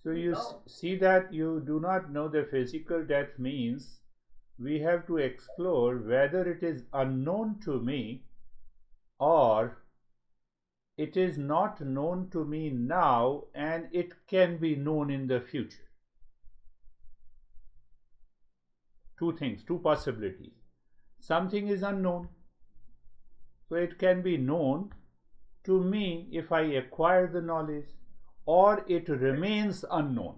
So you see that you do not know the physical death means we have to explore whether it is unknown to me or it is not known to me now and it can be known in the future. Two things, two possibilities. Something is unknown, so it can be known to me if I acquire the knowledge, or it remains unknown.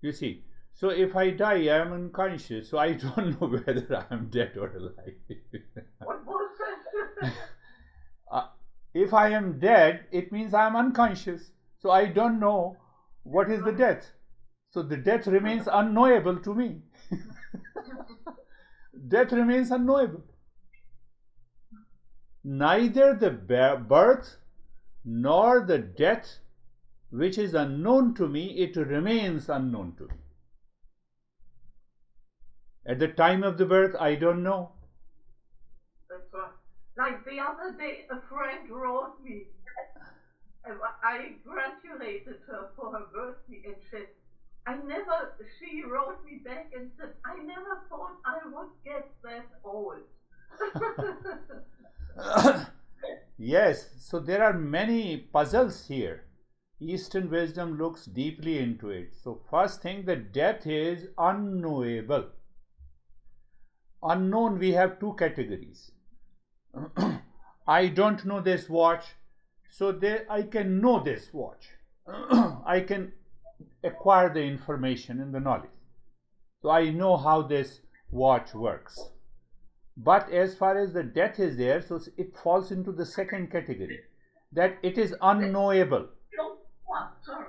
You see, so if I die, I am unconscious, so I don't know whether I am dead or alive. What was that? If I am dead, it means I am unconscious, so I don't know what is the death. So the death remains unknowable to me. Death remains unknowable. Neither the birth nor the death, which is unknown to me, it remains unknown to me. At the time of the birth, I don't know. That's right. Like the other day, a friend wrote me. I gratulated her for her birthday and said, she wrote me back and said, I never thought I would get that old. Yes, so there are many puzzles here. Eastern wisdom looks deeply into it. So first thing, that death is unknowable. Unknown, we have two categories. I don't know this watch, so I can know this watch. I can acquire the information and the knowledge. So I know how this watch works. But as far as the death is there, so it falls into the second category, that it is unknowable. Sorry.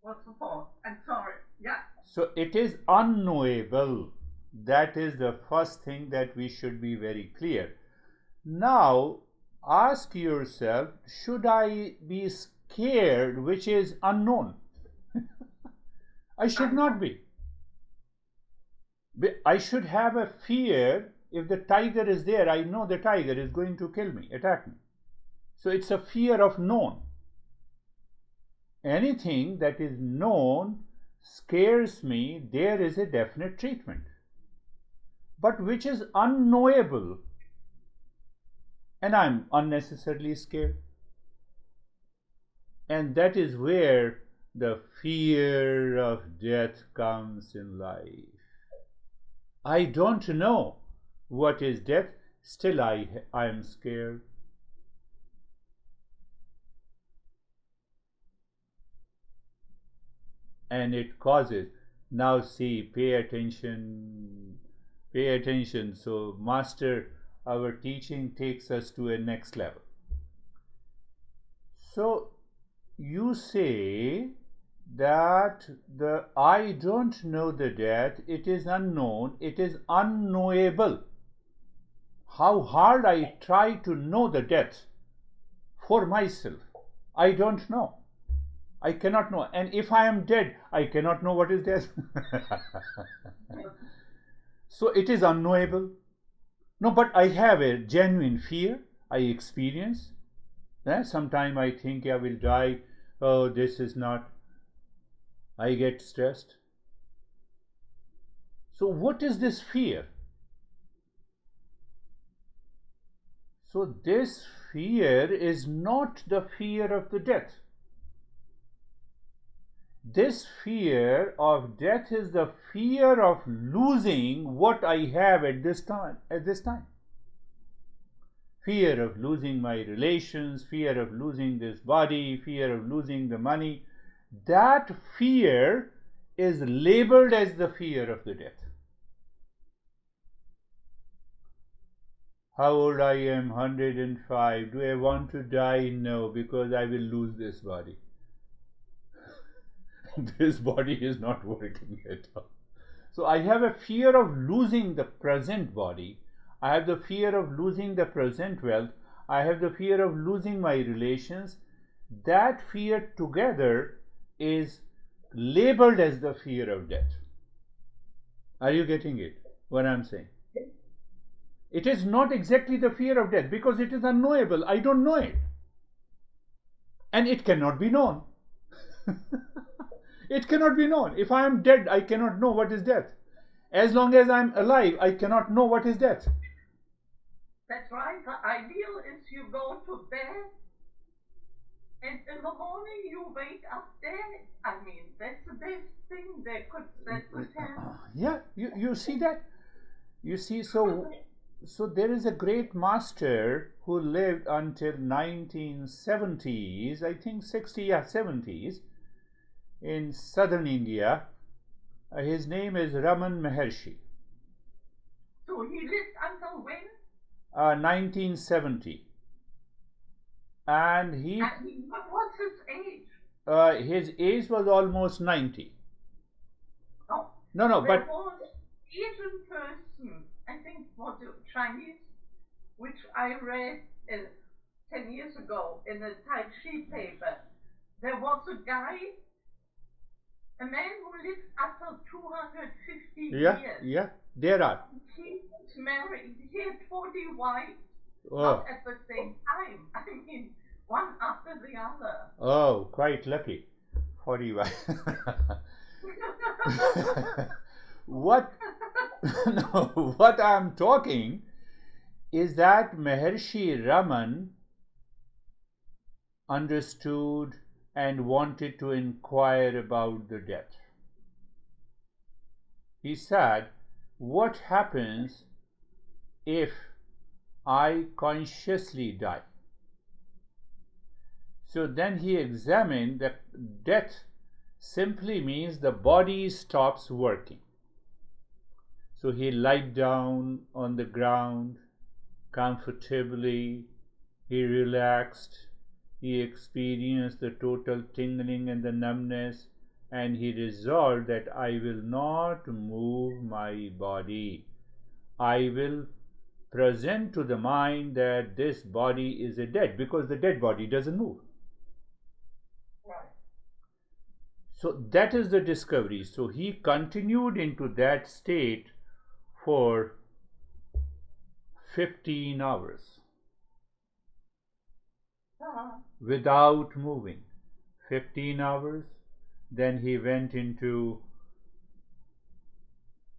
What's the point? I'm sorry. Yeah. So it is unknowable. That is the first thing that we should be very clear. Now, ask yourself, should I be scared which is unknown? I should not be. I should have a fear. If the tiger is there, I know the tiger is going to kill me, attack me. So it's a fear of known. Anything that is known scares me, there is a definite treatment. But which is unknowable, and I'm unnecessarily scared. And that is where the fear of death comes in life. I don't know what is death, still I am scared. And it causes, now see, pay attention. So master, our teaching takes us to a next level. So you say that I don't know the death, it is unknown, it is unknowable. How hard I try to know the death for myself, I don't know. I cannot know. And if I am dead, I cannot know what is death. So it is unknowable. No, but I have a genuine fear I experience. Sometimes I think I will die. Oh, this is not. I get stressed. So what is this fear? So this fear is not the fear of the death. This fear of death is the fear of losing what I have at this time. Fear of losing my relations, fear of losing this body, fear of losing the money. That fear is labeled as the fear of the death. How old I am? 105. Do I want to die? No, because I will lose this body. This body is not working at all. So I have a fear of losing the present body. I have the fear of losing the present wealth. I have the fear of losing my relations. That fear together is labeled as the fear of death. Are you getting it? What I'm saying? It is not exactly the fear of death because it is unknowable. I don't know it. And it cannot be known. It cannot be known. If I am dead, I cannot know what is death. As long as I am alive, I cannot know what is death. That's right. The ideal is you go to bed and in the morning you wake up dead. I mean, that's the best thing that could happen. Yeah, you see that? You see, so there is a great master who lived until 1970s, I think 60, yeah, 70s, in southern India. His name is Raman Maharshi. So he lived until when? 1970. And what was his age? His age was almost 90. Oh, no, there but was Asian person, I think was it Chinese, which I read 10 years ago in a Tai Chi paper. There was a guy, a man who lived up to 250 years. Yeah, there are. He was married. He had 40 wives, Oh. not at the same time. I mean, one after the other. Oh, quite lucky. 41. What? No, what I'm talking is that Maharshi Raman understood and wanted to inquire about the death. He said, what happens if I consciously die? So then he examined that death simply means the body stops working. So he lied down on the ground comfortably, he relaxed, he experienced the total tingling and the numbness, and he resolved that I will not move my body. I will present to the mind that this body is a dead, because the dead body doesn't move. Right. So that is the discovery. So he continued into that state for 15 hours without moving. 15 hours. Then he went into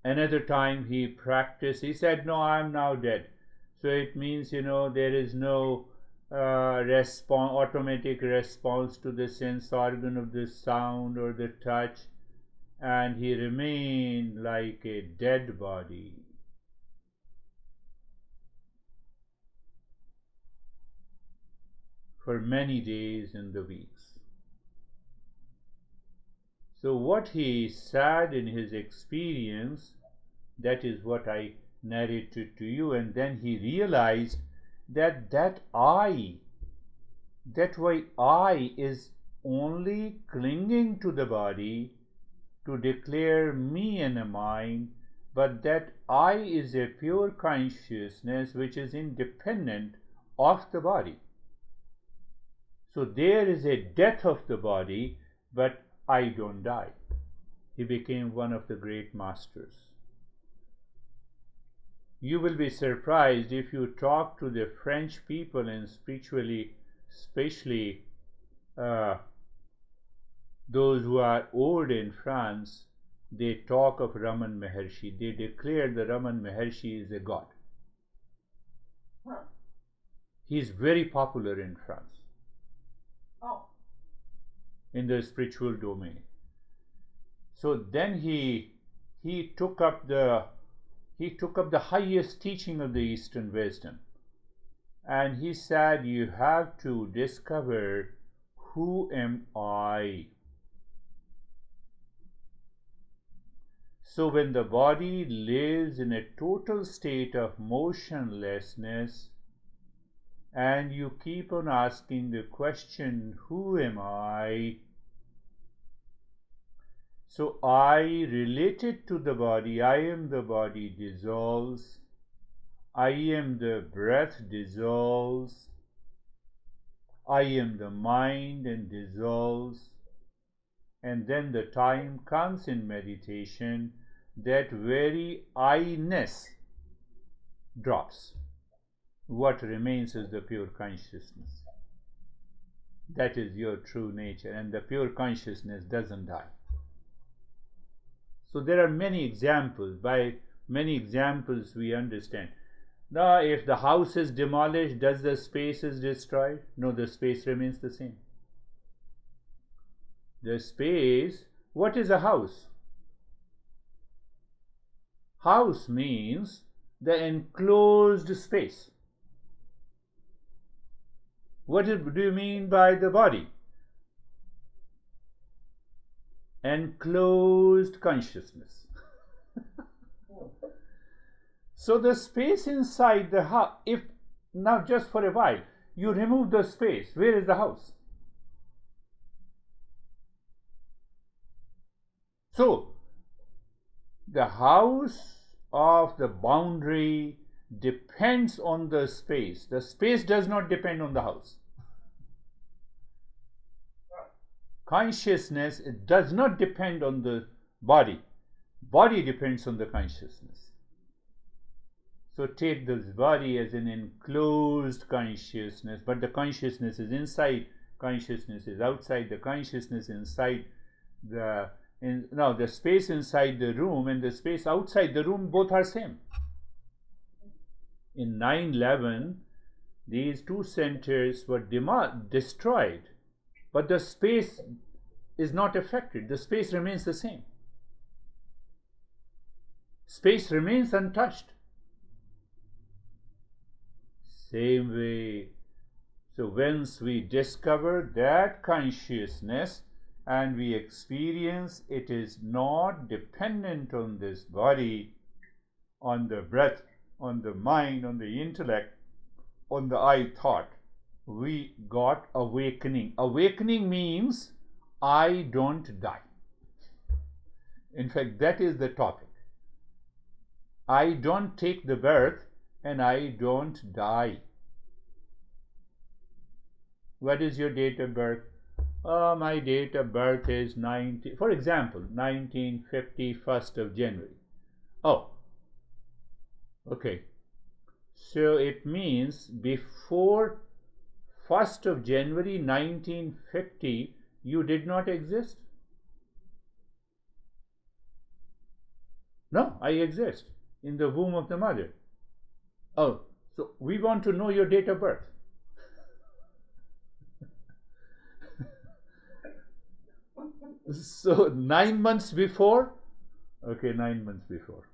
another time he practiced. He said, no, I'm now dead. So it means, there is no automatic response to the sense organ of the sound or the touch, and he remained like a dead body. For many days and the weeks. So what he said in his experience, that is what I narrated to you, and then he realized that I is only clinging to the body to declare me and a mind, but that I is a pure consciousness which is independent of the body. So there is a death of the body, but I don't die. He became one of the great masters. You will be surprised if you talk to the French people, and especially those who are old in France, they talk of Raman Maharshi. They declare that Raman Maharshi is a god. He is very popular in France. In the spiritual domain. So then he took up the highest teaching of the Eastern wisdom, and he said, you have to discover who am I. So when the body lives in a total state of motionlessness, and you keep on asking the question, who am I? So I related to the body, I am the body dissolves, I am the breath dissolves, I am the mind and dissolves, and then the time comes in meditation that very I-ness drops. What remains is the pure consciousness. That is your true nature, and the pure consciousness doesn't die. So there are many examples. By many examples we understand. Now, if the house is demolished, does the space is destroyed? No, the space remains the same. The space, what is a house? House means the enclosed space. What do you mean by the body? Enclosed consciousness. So the space inside the house, if now just for a while you remove the space, where is the house? So the house of the boundary depends on the space. The space does not depend on the house. Consciousness, it does not depend on the body. Body depends on the consciousness. So take this body as an enclosed consciousness, but the consciousness is inside, consciousness is outside, the consciousness inside the now the space inside the room and the space outside the room both are same. In 9/11, these two centers were destroyed, but the space is not affected. The space remains the same. Space remains untouched. Same way. So once we discover that consciousness and we experience it is not dependent on this body, on the breath, on the mind, on the intellect, on the I thought, we got awakening. Awakening means I don't die. In fact, that is the topic. I don't take the birth and I don't die. What is your date of birth? My date of birth is for example, 1950, 1st of January. Oh, okay. So it means before 1st of January 1950, you did not exist? No, I exist in the womb of the mother. Oh, so we want to know your date of birth. So 9 months before? Okay, 9 months before.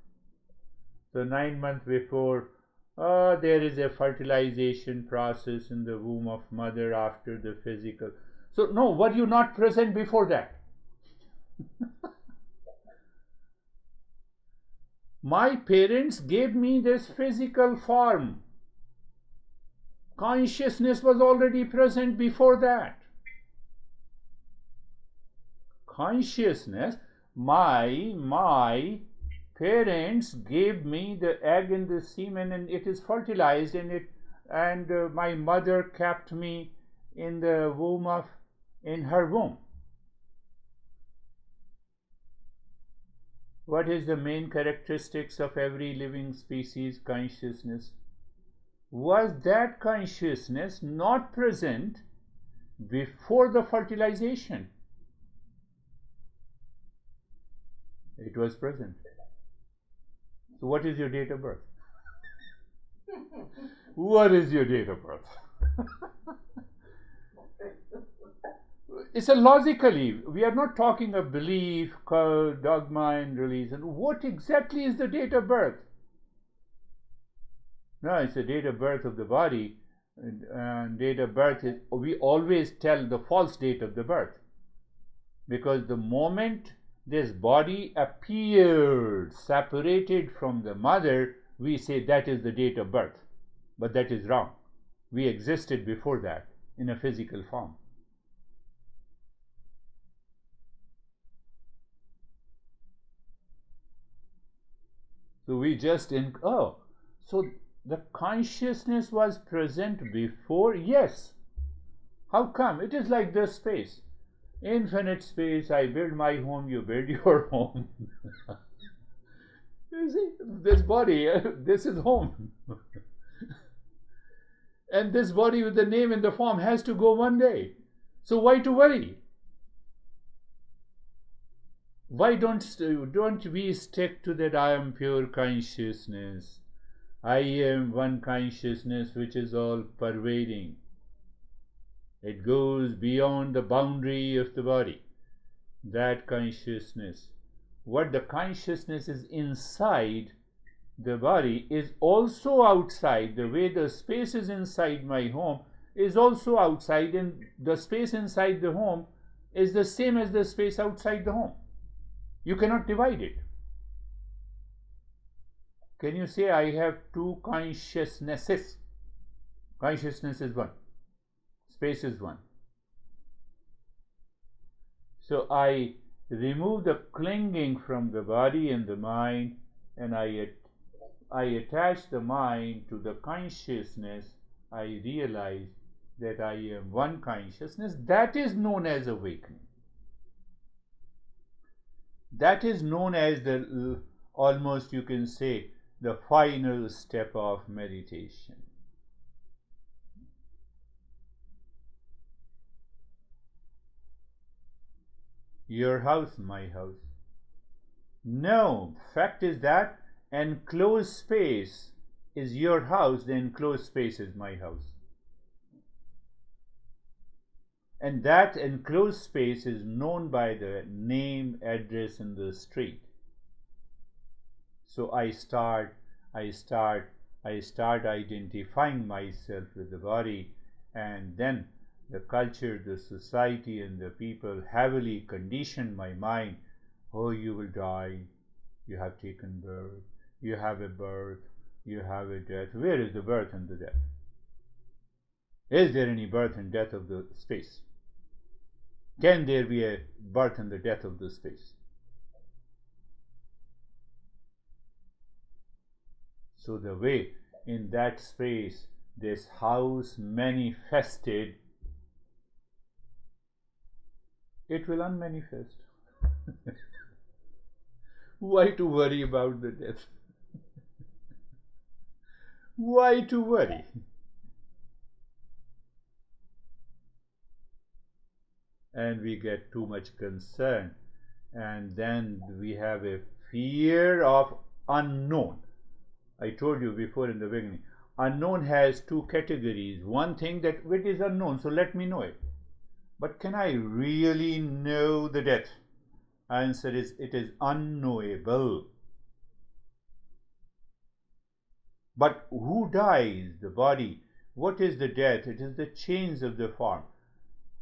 So 9 months before, there is a fertilization process in the womb of mother after the physical. So no, were you not present before that? My parents gave me this physical form. Consciousness was already present before that. Consciousness, my parents gave me the egg and the semen, and it is fertilized, and my mother kept me in the womb in her womb. What is the main characteristics of every living species? Consciousness. Was that consciousness not present before the fertilization? It was present. So what is your date of birth? What is your date of birth? It's a logically, we are not talking of belief, dogma and religion. What exactly is the date of birth? No, it's the date of birth of the body, and date of birth is, we always tell the false date of the birth, because the moment this body appeared separated from the mother, we say that is the date of birth, but that is wrong. We existed before that in a physical form. So we just so the consciousness was present before? Yes. How come? It is like this space. Infinite space, I build my home, you build your home. You see, this body, this is home. And this body with the name and the form has to go one day. So why to worry? Why don't we stick to that I am pure consciousness? I am one consciousness which is all pervading. It goes beyond the boundary of the body. That consciousness, what the consciousness is inside the body is also outside. The way the space is inside my home is also outside, and the space inside the home is the same as the space outside the home. You cannot divide it. Can you say I have two consciousnesses? Consciousness is one, space is one. So I remove the clinging from the body and the mind, and I attach the mind to the consciousness. I realize that I am one consciousness. That is known as awakening. That is known as the, almost you can say, the final step of meditation. Your house, my house. No, fact is that enclosed space is your house, the enclosed space is my house. And that enclosed space is known by the name, address, and the street. So I start identifying myself with the body, and then the culture, the society, and the people heavily condition my mind. Oh, you will die, you have taken birth, you have a birth, you have a death. Where is the birth and the death? Is there any birth and death of the space? Can there be a birth and the death of the space? So the way in that space this house manifested, it will unmanifest. Why to worry about the death? Why to worry? And we get too much concern, and then we have a fear of unknown. I told you before in the beginning, unknown has two categories. One thing that it is unknown, so let me know it. But can I really know the death? Answer is, it is unknowable. But who dies? The body. What is the death? It is the change of the form.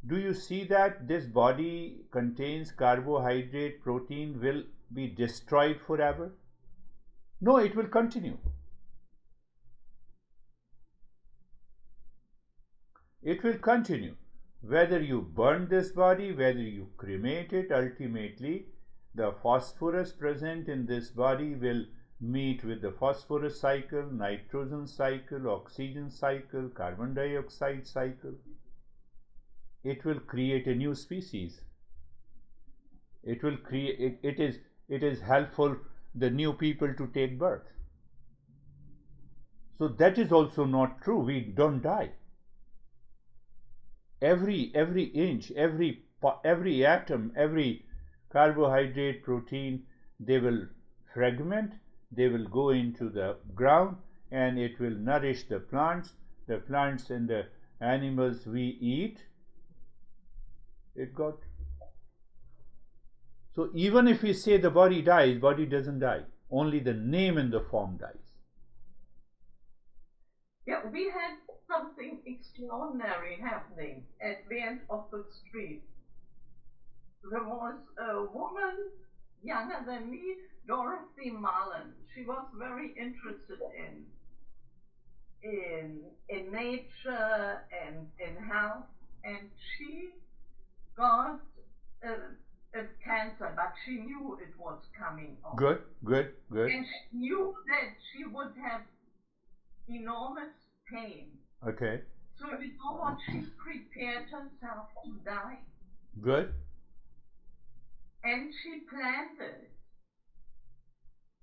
Do you see that this body contains carbohydrate, protein, will be destroyed forever? No, it will continue. It will continue. Whether you burn this body, whether you cremate it, ultimately the phosphorus present in this body will meet with the phosphorus cycle, nitrogen cycle, oxygen cycle, carbon dioxide cycle. It will create a new species. It will create, it is helpful the new people to take birth. So that is also not true. We don't die. Every inch, every atom, every carbohydrate, protein, they will fragment, they will go into the ground, and it will nourish the plants and the animals we eat. It got. So even if we say the body dies, body doesn't die. Only the name and the form dies. Yeah, we had something extraordinary happening at the end of the street. There was a woman younger than me, Dorothy Mullen. She was very interested in nature and in health, and she got a cancer, but she knew it was coming on. Good. And she knew that she would have enormous pain. Okay. So you know what? She prepared herself to die. Good. And she planned it.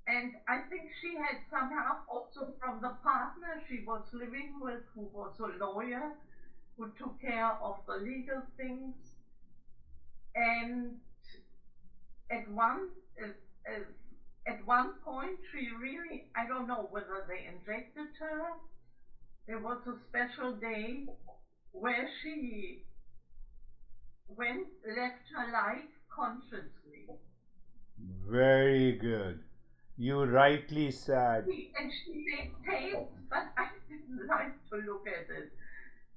And I think she had some help also from the partner she was living with, who was a lawyer, who took care of the legal things. And at one uh, uh, at one point, she really, I don't know whether they injected her. There was a special day where she left her life consciously. Very good. You rightly said. And she made tapes, but I didn't like to look at it.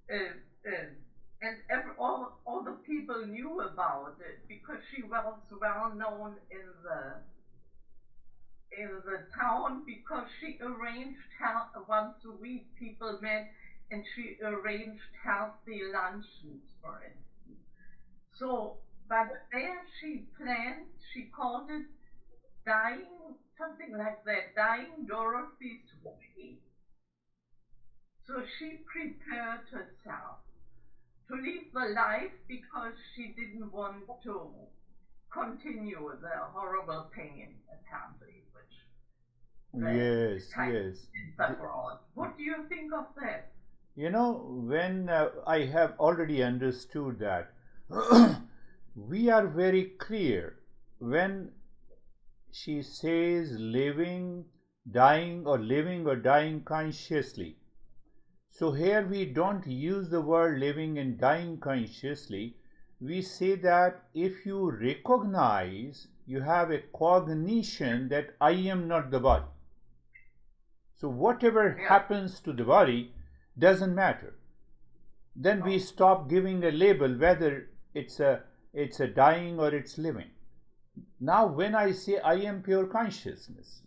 And all the people knew about it because she was well known in the town, because she arranged once a week people met, and she arranged healthy luncheons for it. So, but there she called it dying, something like that, dying Dorothy's way. So she prepared herself to leave the life because she didn't want to continue the horrible pain, apparently, which the Yes, yes. psychiatrists abroad. What do you think of that? When I have already understood that, we are very clear when she says living or dying consciously. So here we don't use the word living and dying consciously. We say that if you recognize, you have a cognition that I am not the body. So whatever happens to the body doesn't matter. Then we stop giving a label whether it's a dying or it's living. Now when I say I am pure consciousness,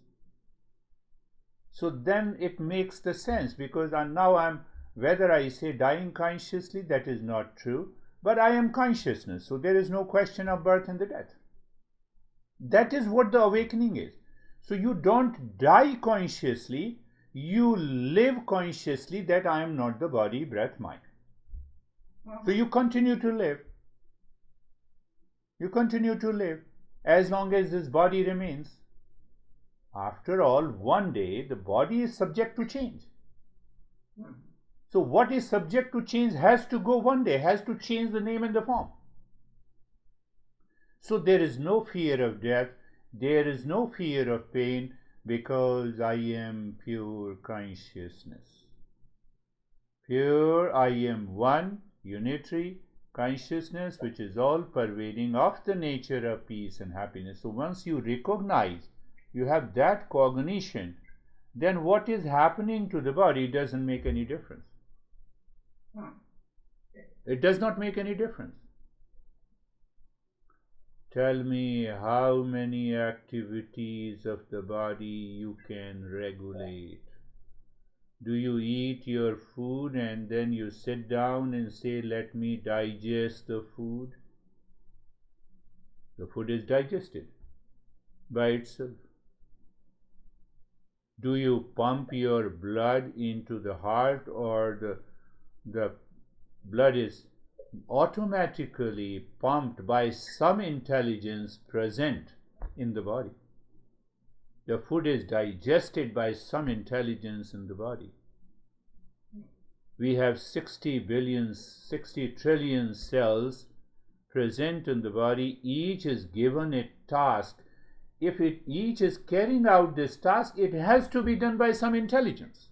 so then it makes the sense, because now I'm, whether I say dying consciously, that is not true, but I am consciousness, so there is no question of birth and the death. That is what the awakening is. So you don't die consciously, you live consciously that I am not the body, breath, mind. So you continue to live. You continue to live as long as this body remains. After all, one day the body is subject to change. So what is subject to change has to go one day, has to change the name and the form. So there is no fear of death, there is no fear of pain, because I am pure consciousness. Pure, I am one, unitary consciousness, which is all pervading, of the nature of peace and happiness. So once you recognize, you have that cognition, then what is happening to the body doesn't make any difference. It does not make any difference. Tell me how many activities of the body you can regulate. Do you eat your food and then you sit down and say, let me digest the food? The food is digested by itself. Do you pump your blood into the heart, or the blood is automatically pumped by some intelligence present in the body? The food is digested by some intelligence in the body. We have 60 trillion cells present in the body. Each is given a task. If each is carrying out this task, it has to be done by some intelligence.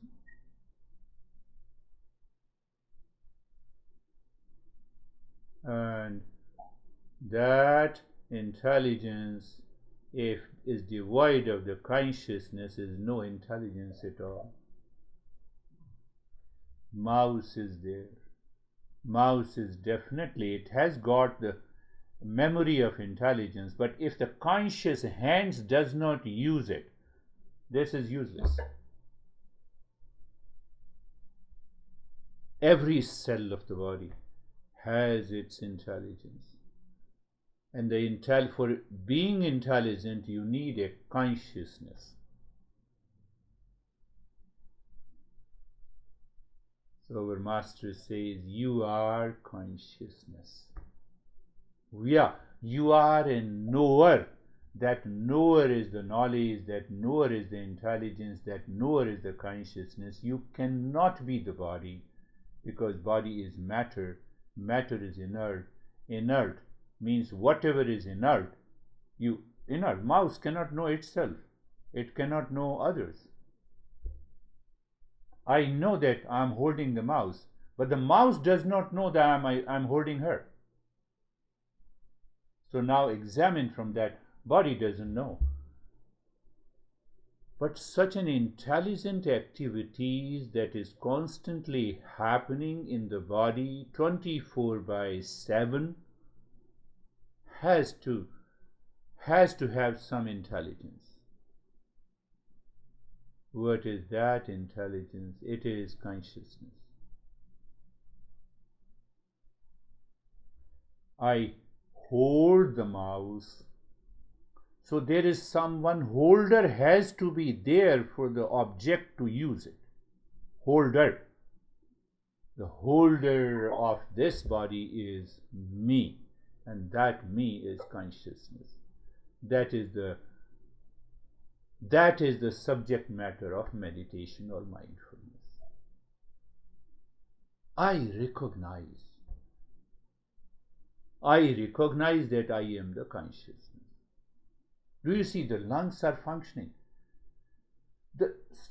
And that intelligence, if is devoid of the consciousness, is no intelligence at all. Mouse is there. Mouse is definitely, it has got the memory of intelligence, but if the conscious hands does not use it, this is useless. Every cell of the body has its intelligence, and for being intelligent you need a consciousness. So our master says, you are consciousness. Yeah, you are a knower, that knower is the knowledge, that knower is the intelligence, that knower is the consciousness. You cannot be the body, because body is matter, matter is inert. Inert means whatever is inert, inert. Mouse cannot know itself, it cannot know others. I know that I am holding the mouse, but the mouse does not know that I am holding her. So now examine from that, body doesn't know. But such an intelligent activity that is constantly happening in the body 24/7 has to have some intelligence. What is that intelligence? It is consciousness. I hold the mouse, so there is someone, holder has to be there for the object to use it. Holder. The holder of this body is me, and that me is consciousness. That is the subject matter of meditation or mindfulness. I recognize that I am the consciousness. Do you see the lungs are functioning?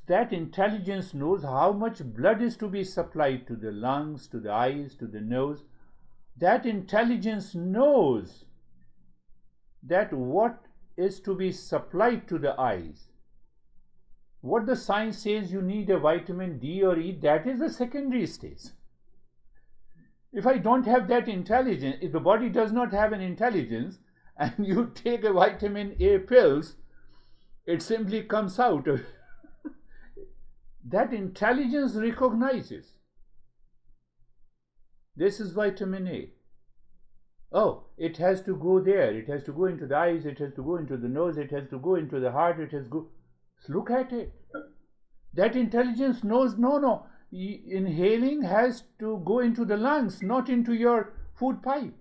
That intelligence knows how much blood is to be supplied to the lungs, to the eyes, to the nose. That intelligence knows that what is to be supplied to the eyes. What the science says you need a vitamin D or E, that is the secondary stage. If I don't have that intelligence, if the body does not have an intelligence, and you take a vitamin A pills, it simply comes out. That intelligence recognizes this is vitamin A. Oh, it has to go there, it has to go into the eyes, it has to go into the nose, it has to go into the heart, it has to go. Look at it. That intelligence knows, no, inhaling has to go into the lungs, not into your food pipe.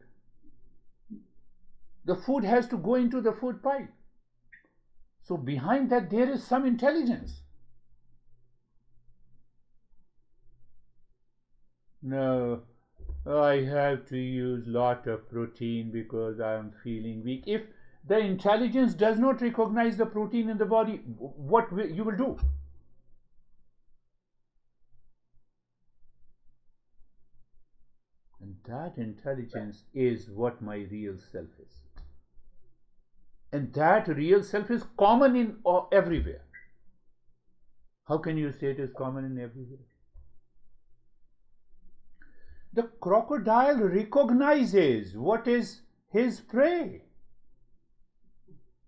The food has to go into the food pipe. So behind that there is some intelligence. No, I have to use lot of protein because I am feeling weak. If the intelligence does not recognize the protein in the body, what you will do? And that intelligence is what my real self is. And that real self is common in everywhere. How can you say it is common in everywhere? The crocodile recognizes what is his prey.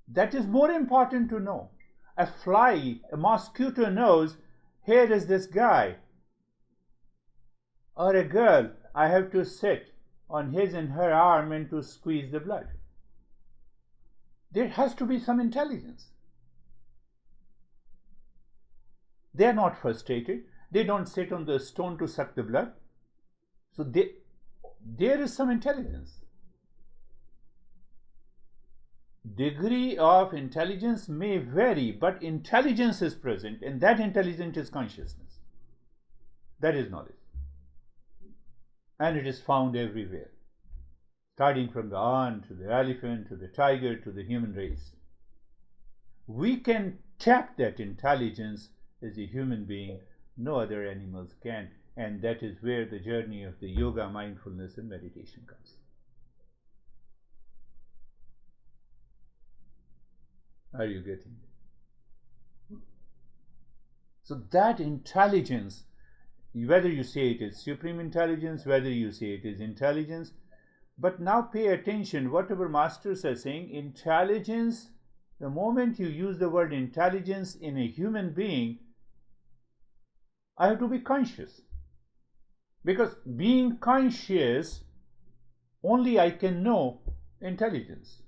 That is more important to know. A fly, a mosquito knows, here is this guy or a girl, I have to sit on his and her arm and to squeeze the blood. There has to be some intelligence. They are not frustrated. They don't sit on the stone to suck the blood. So there is some intelligence. Degree of intelligence may vary, but intelligence is present, and that intelligence is consciousness. That is knowledge. And it is found everywhere, starting from the ant to the elephant to the tiger to the human race. We can tap that intelligence as a human being, no other animals can, and that is where the journey of the yoga, mindfulness, and meditation comes. Are you getting it? So that intelligence, whether you say it is supreme intelligence, whether you say it is intelligence, but now pay attention, whatever masters are saying, intelligence, the moment you use the word intelligence in a human being, I have to be conscious. Because being conscious, only I can know intelligence.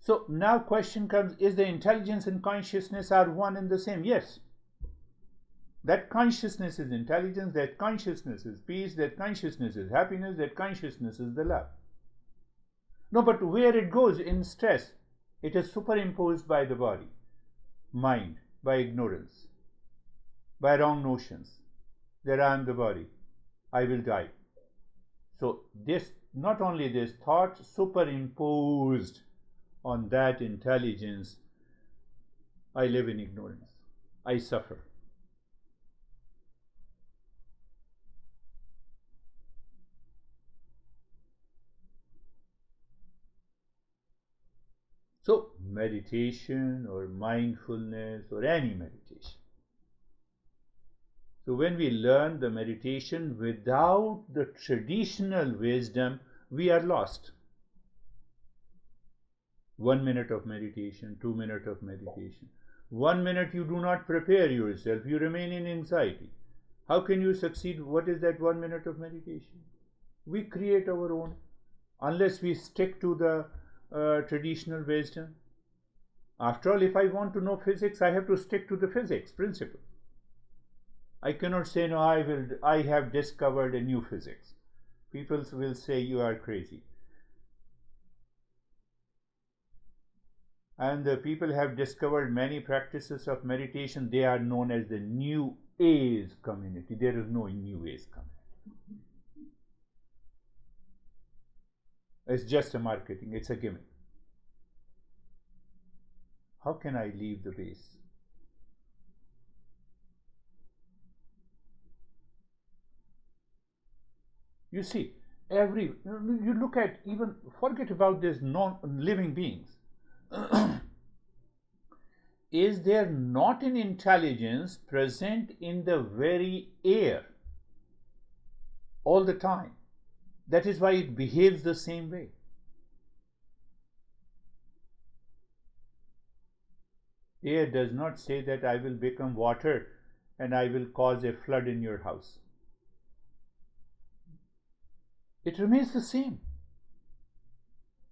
So now question comes, is the intelligence and consciousness are one and the same? Yes. That consciousness is intelligence, that consciousness is peace, that consciousness is happiness, that consciousness is the love. No, but where it goes in stress, it is superimposed by the body, mind, by ignorance, by wrong notions that I am the body, I will die. So this, not only this thought superimposed on that intelligence, I live in ignorance, I suffer. So meditation or mindfulness or any meditation. So when we learn the meditation without the traditional wisdom, we are lost. 1 minute of meditation, 2 minutes of meditation. 1 minute you do not prepare yourself, you remain in anxiety. How can you succeed? What is that 1 minute of meditation? We create our own, unless we stick to the traditional wisdom. After all, if I want to know physics, I have to stick to the physics principle. I cannot say, no, I have discovered a new physics. People will say you are crazy. And the people have discovered many practices of meditation. They are known as the New Age community. There is no New Age community. It's just a marketing, it's a gimmick. How can I leave the base? You see, you look at, even forget about these non-living beings. Is there not an intelligence present in the very air all the time? That is why it behaves the same way. Air does not say that I will become water and I will cause a flood in your house. It remains the same.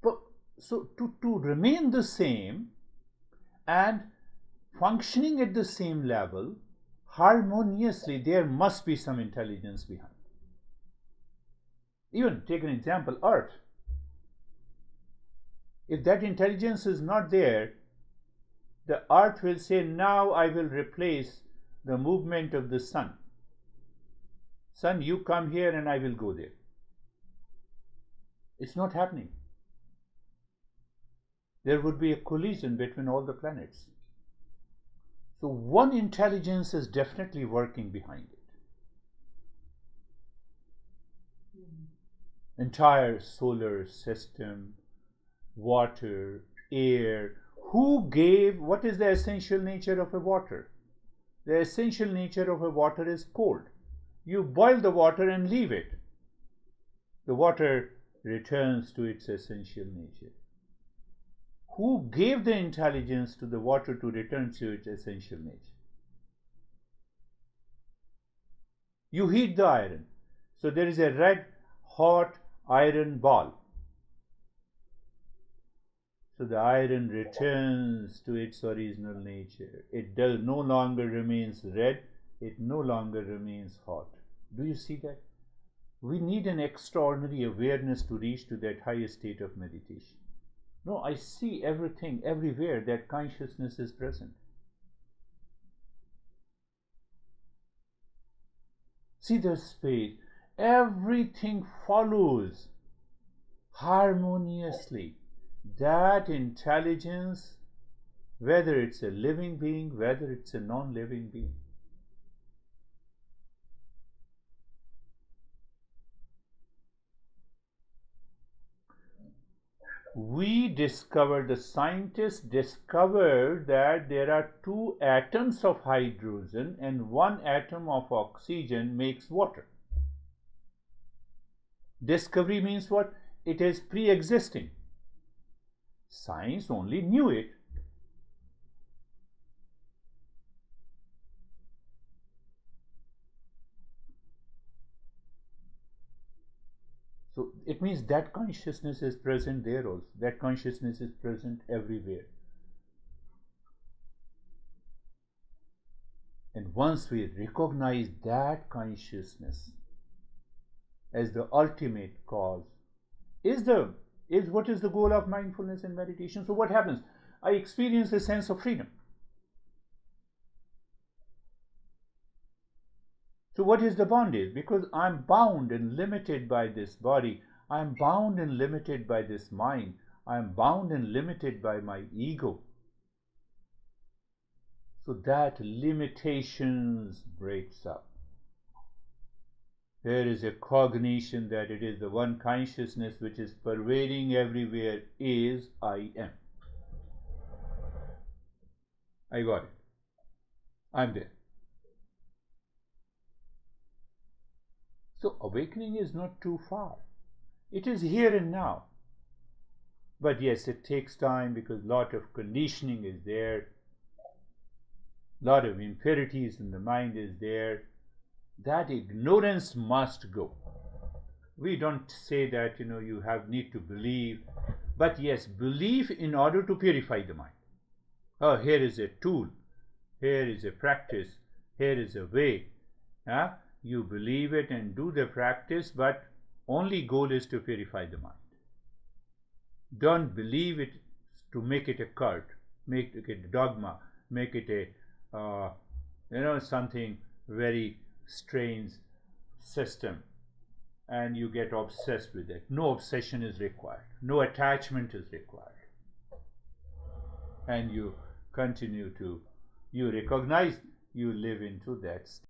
But so to remain the same and functioning at the same level harmoniously, there must be some intelligence behind. Even take an example, Earth. If that intelligence is not there, the Earth will say, now I will replace the movement of the sun. Sun, you come here and I will go there. It's not happening. There would be a collision between all the planets. So one intelligence is definitely working behind it. Entire solar system, water, air. Who gave, what is the essential nature of a water? The essential nature of a water is cold. You boil the water and leave it. The water returns to its essential nature. Who gave the intelligence to the water to return to its essential nature? You heat the iron. So there is a red hot iron ball. So the iron returns to its original nature. It no longer remains red. It no longer remains hot. Do you see that? We need an extraordinary awareness to reach to that highest state of meditation. No, I see everything, everywhere that consciousness is present. See the space. Everything follows harmoniously. That intelligence, whether it's a living being, whether it's a non-living being. The scientists discovered that there are 2 atoms of hydrogen and 1 atom of oxygen makes water. Discovery means what? It is pre-existing. Science only knew it. So it means that consciousness is present there also. That consciousness is present everywhere. And once we recognize that consciousness as the ultimate cause, is the is what is the goal of mindfulness and meditation. So what happens? I experience a sense of freedom. So what is the bondage? Because I'm bound and limited by this body. I'm bound and limited by this mind. I'm bound and limited by my ego. So that limitations breaks up. There is a cognition that it is the one consciousness which is pervading everywhere is I am. I got it. I'm there. So awakening is not too far. It is here and now. But yes, it takes time because a lot of conditioning is there. A lot of impurities in the mind is there. That ignorance must go. We don't say that you need to believe, but yes, believe in order to purify the mind. Oh, here is a tool, here is a practice, here is a way. You believe it and do the practice, but only goal is to purify the mind. Don't believe it to make it a cult, make it a dogma, make it a something very strange system, and you get obsessed with it. No obsession is required, no attachment is required, and you continue to, you recognize you live into that state.